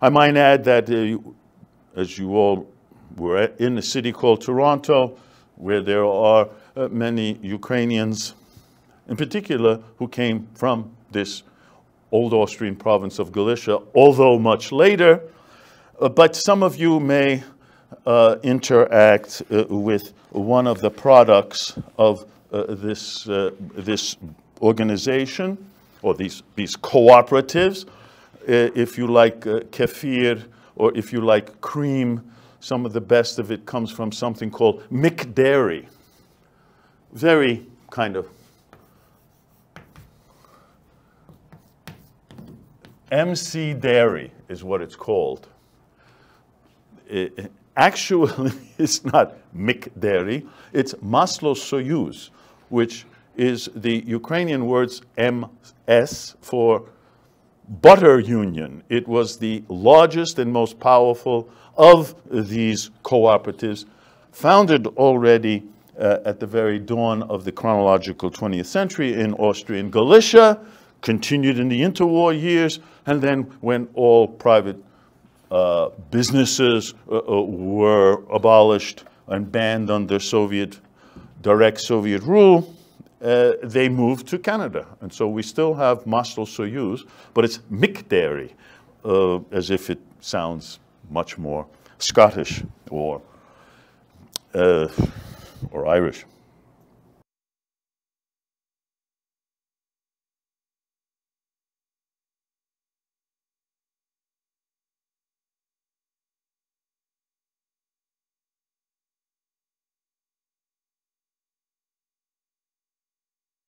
I might add that as you all were in a city called Toronto, where there are many Ukrainians, in particular, who came from this old Austrian province of Galicia, although much later. But some of you may interact with one of the products of this organization, or these cooperatives. If you like kefir, or if you like cream, some of the best of it comes from something called McDairy. Very kind of MC Dairy is what it's called. Actually, it's not McDairy, it's Maslo Soyuz, which is the Ukrainian words MS for butter union. It was the largest and most powerful of these cooperatives, founded already at the very dawn of the chronological 20th century in Austria and Galicia, continued in the interwar years, and then when all private businesses were abolished and banned under direct Soviet rule, they moved to Canada. And so we still have Maslo Soyuz, but it's McDairy, as if it sounds much more Scottish or Irish.